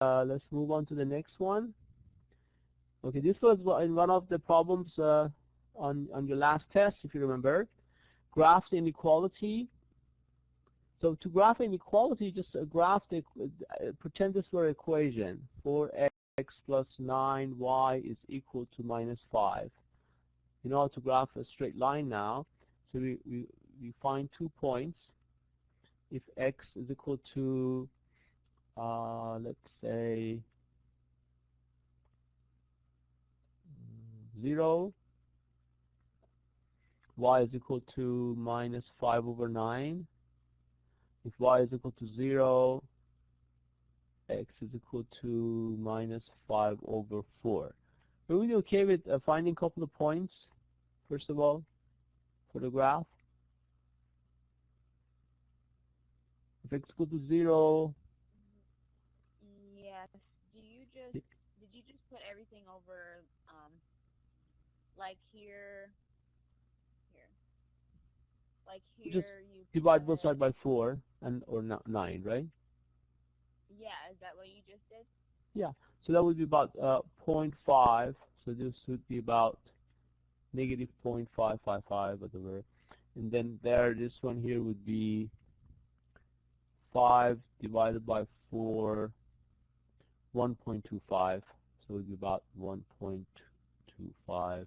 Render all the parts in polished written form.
let's move on to the next one. Okay, this was in one of the problems on your last test, if you remember. Graph the inequality. So to graph inequality, just graph the, pretend this were an equation. 4x plus 9y is equal to minus 5. You know how to graph a straight line now. So we find 2 points. If x is equal to, let's say, 0, y is equal to minus 5 over 9. If y is equal to 0, x is equal to minus 5 over 4. Are we okay with finding a couple of points, first of all, for the graph? If x is equal to 0. Yes. Did you just put everything over, like here, like here Just you divide both sides by 4 or 9, right? Yeah, is that what you just did? Yeah, so that would be about 0.5. So this would be about negative 0.555, whatever. And then this one here would be 5 divided by 4, 1.25. So it would be about 1.25.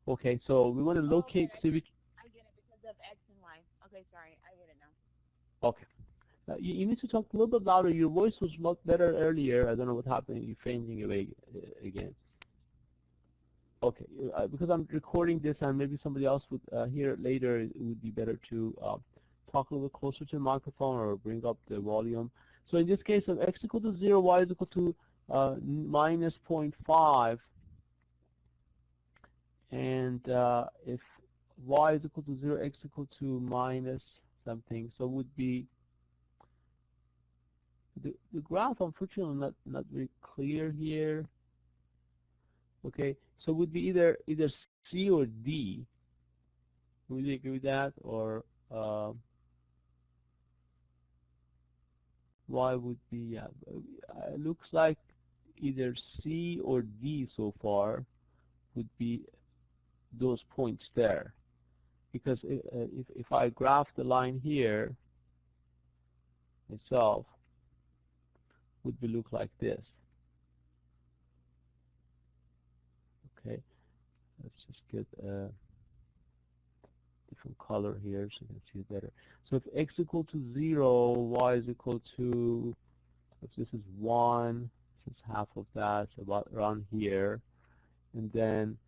Okay, so we want to locate. Okay. I get it because of x and y. Okay, sorry, I get it now. Okay. You need to talk a little bit louder. Your voice was much better earlier. I don't know what happened. You're fainting away again. Okay, because I'm recording this and maybe somebody else would hear it later, it would be better to talk a little bit closer to the microphone or bring up the volume. So in this case, if x equal to 0, y is equal to minus 0.5. And if y is equal to 0, x equal to minus something, so it would be the graph, unfortunately, not very clear here. Okay, so it would be either C or D. Would you agree with that? Or Y would be, yeah, it looks like either C or D so far would be those points there. Because if I graph the line here itself, would be look like this. Okay, let's just get a different color here so you can see it better. So if x equal to 0, y is equal to, if this is 1, this is half of that, so about around here. And then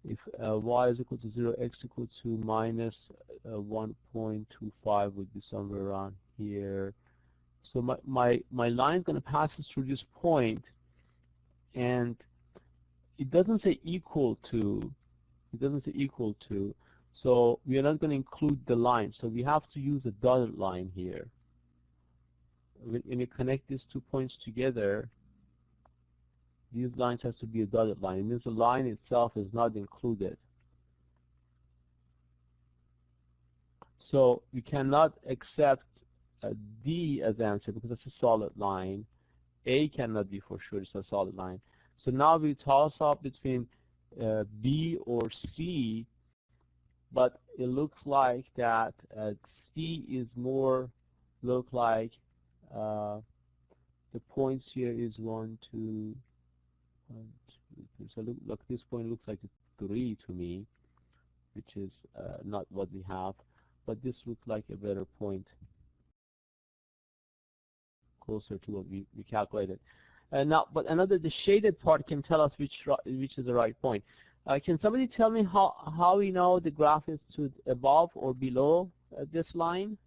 if y is equal to 0, x equal to minus 1.25 would be somewhere around here. So my line is going to pass through this point, and it doesn't say equal to. It doesn't say equal to. So we are not going to include the line. So we have to use a dotted line here. When you connect these 2 points together, these lines have to be a dotted line. It means the line itself is not included. So we cannot accept D as answer because it's a solid line. A cannot be for sure, it's a solid line. So now we toss up between B or C, but it looks like that C is more, look like the points here is 1, 2, 1, 2, 3. So look, this point looks like a 3 to me, which is not what we have, but this looks like a better point, closer to what we calculated. Now, but the shaded part can tell us which is the right point. Can somebody tell me how we know the graph is to above or below this line?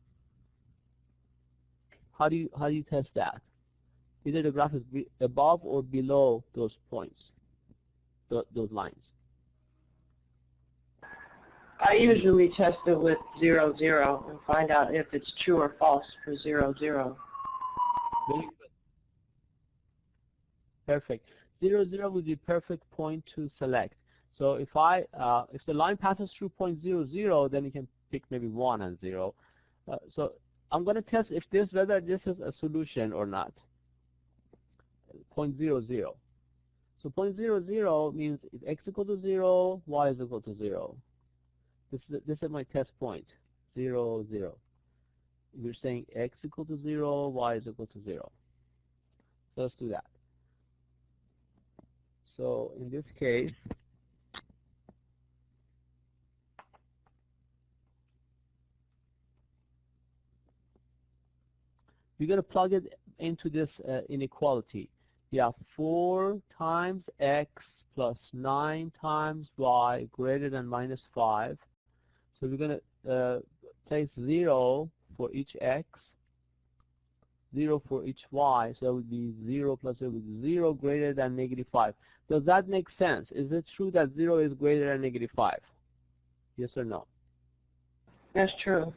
How do you test that? Either the graph is above or below those points, those lines. I usually test it with 0, 0 and find out if it's true or false for 0, 0. Very good. Perfect. 0, 0 would be perfect point to select. So if the line passes through point 0, 0, then you can pick maybe 1 and 0. So I'm going to test if whether this is a solution or not. 0.00. So 0.00 means if x equal to 0, y is equal to 0. This is my test point, 0, 0. We're saying x equal to 0, y is equal to 0. So let's do that. So in this case, we're going to plug it into this inequality. You have 4 times x plus 9 times y greater than minus 5. So we're going to place 0 for each x, 0 for each y, so it would be 0 plus 0 would be 0 greater than negative 5. Does that make sense? Is it true that 0 is greater than negative 5? Yes or no? That's true.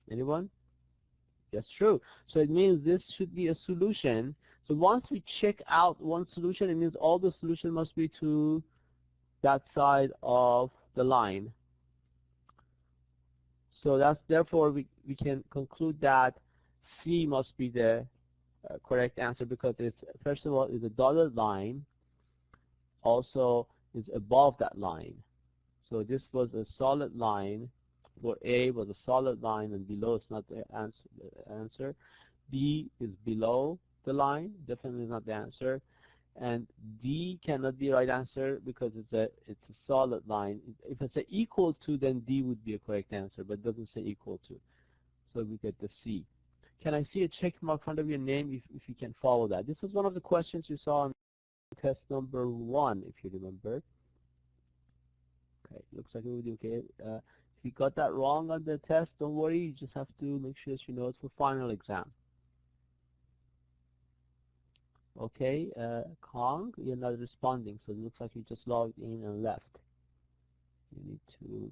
Anyone? Yes, true. So it means this should be a solution. So once we check out one solution, it means all the solution must be to that side of the line. So that's therefore we can conclude that C must be the correct answer, because it's, first of all, is a dotted line, also is above that line. So this was a solid line. For A was a solid line, and below is not the answer. B is below the line, definitely not the answer. And D cannot be the right answer because it's a solid line. If it's a equal to, then D would be a correct answer, but it doesn't say equal to. So we get the C. Can I see a check mark in front of your name if you can follow that? This was one of the questions you saw on test number 1, if you remember. Okay, looks like it would be okay. If you got that wrong on the test, don't worry. You just have to make sure that you know it's for final exam. Okay, Kong, you're not responding, so it looks like you just logged in and left. You need to